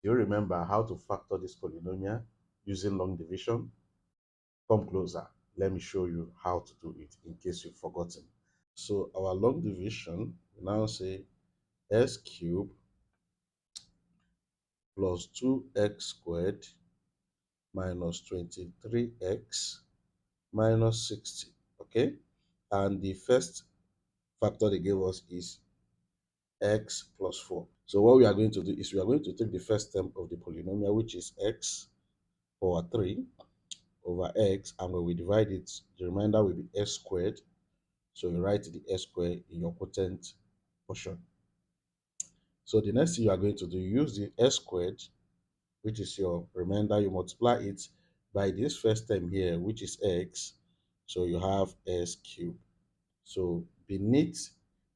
Do you remember how to factor this polynomial using long division? Come closer. Let me show you how to do it in case you've forgotten. So our long division, we now say s cubed plus 2x squared minus 23x minus 60. Okay? And the first factor they gave us is x plus 4. So what we are going to do is we are going to take the first term of the polynomial, which is x power 3 over x, and when we divide it, the remainder will be s squared. So you write the s squared in your quotient portion. So the next thing you are going to do, you use the s squared, which is your remainder, you multiply it by this first term here, which is x. So you have s cubed. So beneath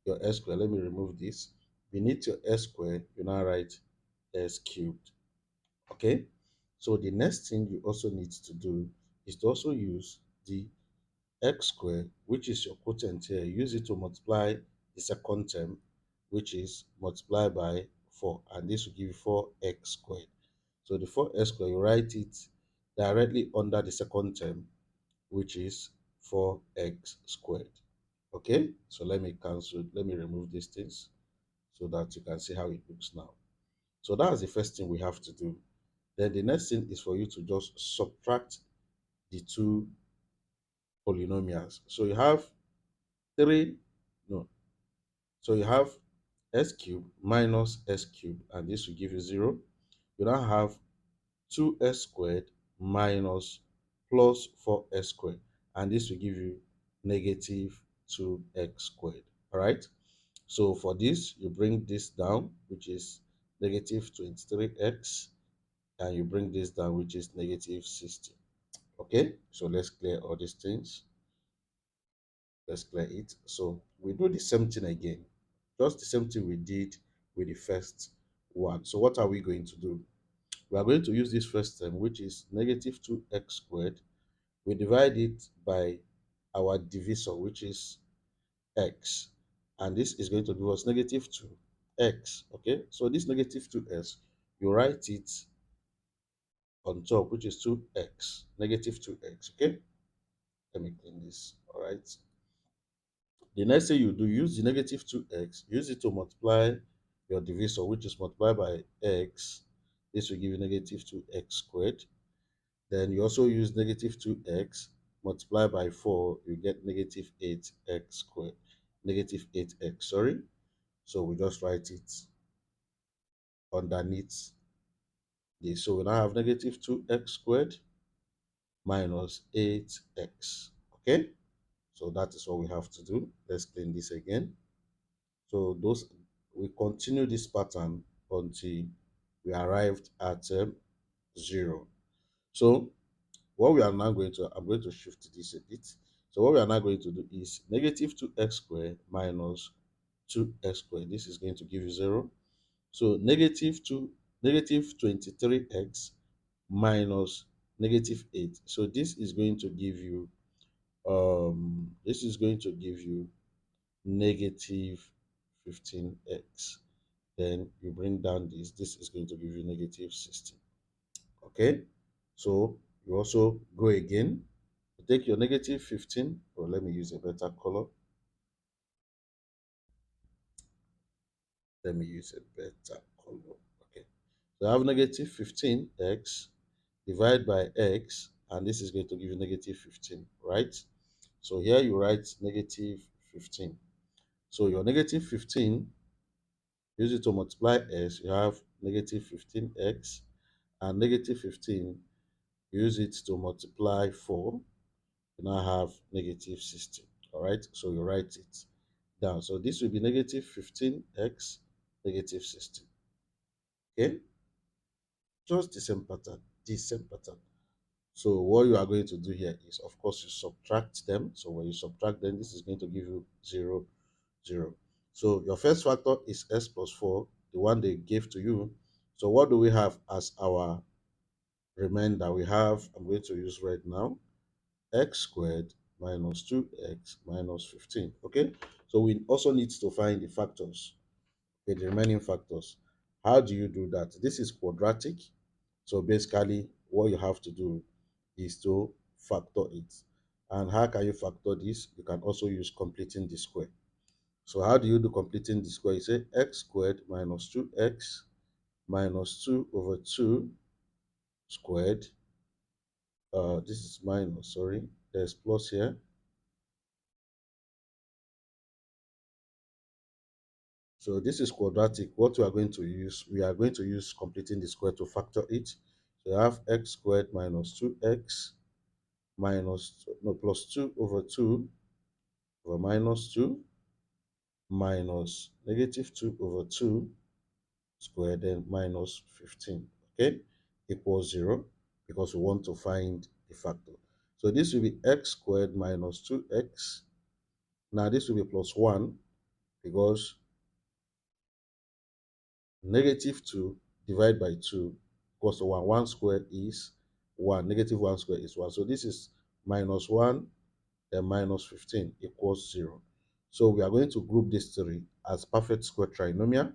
your s squared, let me remove this. Beneath your s squared, you now write s cubed. Okay? So the next thing you also need to do is to also use the x squared, which is your quotient here. Use it to multiply the second term, which is multiply by 4, and this will give you 4x squared. So the 4x squared, you write it directly under the second term, which is 4x squared. Okay, so let me remove these things so that you can see how it looks now. So that's the first thing we have to do. Then the next thing is for you to just subtract the two polynomials. So you have 3, no, so you have s cubed minus s cubed, and this will give you 0. You now have 2s squared minus plus 4s squared, and this will give you negative 2x squared. All right. So for this, you bring this down, which is negative 23x, and you bring this down, which is negative 60. Okay. So let's clear all these things. Let's clear it. So we do the same thing again, just the same thing we did with the first one. So what are we going to do? We are going to use this first term, which is negative 2x squared. We divide it by our divisor, which is x, and this is going to give us negative 2x. Okay, so this negative 2x, you write it on top, which is 2x, negative 2x. Okay, let me clean this. All right. The next thing you do, use the negative 2x, use it to multiply your divisor, which is multiplied by x. This will give you negative 2x squared. Then you also use negative 2x, multiply by 4, you get negative 8x squared. Negative 8x, sorry. So we just write it underneath this. So we now have negative 2x squared minus 8x. Okay? So that is what we have to do. Let's clean this again. So those we continue this pattern until we arrived at 0. So what we are now going to, I'm going to shift this a bit. So what we are now going to do is negative 2x squared minus 2x squared. This is going to give you 0. So negative 23x minus negative 8. So this is going to give you negative 15x. Then you bring down this is going to give you negative 16. Okay, so you also go again, you take your negative 15, or let me use a better color. Let me use a better color. Okay, so I have negative 15x divide by x, and this is going to give you negative 15, right? So here you write negative 15. So your negative 15, use it to multiply x, you have negative 15x, and negative 15, use it to multiply 4, you now have negative 16. All right, so you write it down. So this will be negative 15x, negative 16. Okay, just the same pattern, the same pattern. So what you are going to do here is, of course, you subtract them. So when you subtract them, this is going to give you 0, 0. So your first factor is s plus 4, the one they gave to you. So what do we have as our remainder? We have, I'm going to use right now, x squared minus 2x minus 15. Okay, so we also need to find the factors, okay, the remaining factors. How do you do that? This is quadratic. So basically, what you have to do is to factor it. And how can you factor this? You can also use completing the square. So how do you do completing the square? You say x squared minus 2x minus 2 over 2 squared. This is minus, sorry. There's plus here. So this is quadratic. What we are going to use, we are going to use completing the square to factor it. So you have x squared minus 2x minus, no, plus 2 over 2 over minus 2 minus negative 2 over 2 squared, then minus 15, okay, equals 0, because we want to find the factor. So this will be x squared minus 2x. Now this will be plus 1, because negative 2 divided by 2 equals to 1. 1 squared is 1. Negative 1 squared is 1. So this is minus 1, then minus 15 equals 0. So we are going to group these three as perfect square trinomial.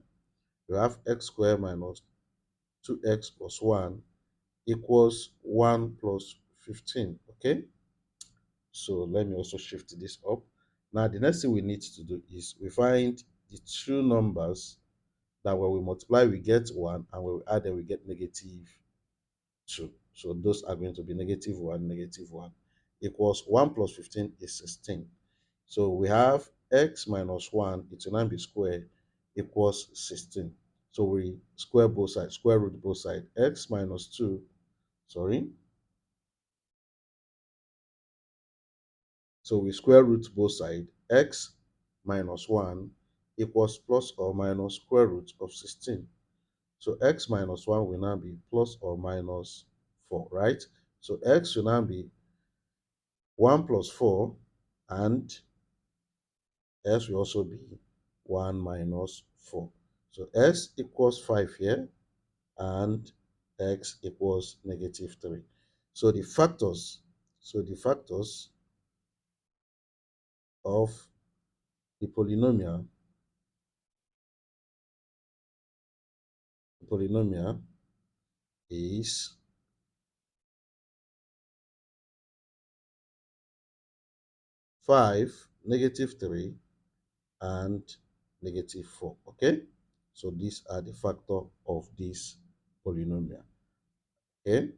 We have x squared minus 2x plus 1 equals 1 plus 15. Okay, so let me also shift this up. Now the next thing we need to do is we find the two numbers that when we multiply we get 1, and when we add them we get negative 2. So those are going to be negative 1, negative 1 equals 1 plus 15 is 16. So we have x minus 1, it will now be square, equals 16. So we square both sides, square root both sides. X minus 2, sorry. So we square root both sides. X minus 1 equals plus or minus square root of 16. So x minus 1 will now be plus or minus 4, right? So x will now be 1 plus 4, and s will also be 1 minus 4. So s equals 5 here, and x equals negative 3. So the factors, of the polynomial is 5, negative 3, and negative 4. Okay, so these are the factor of this polynomial. Okay,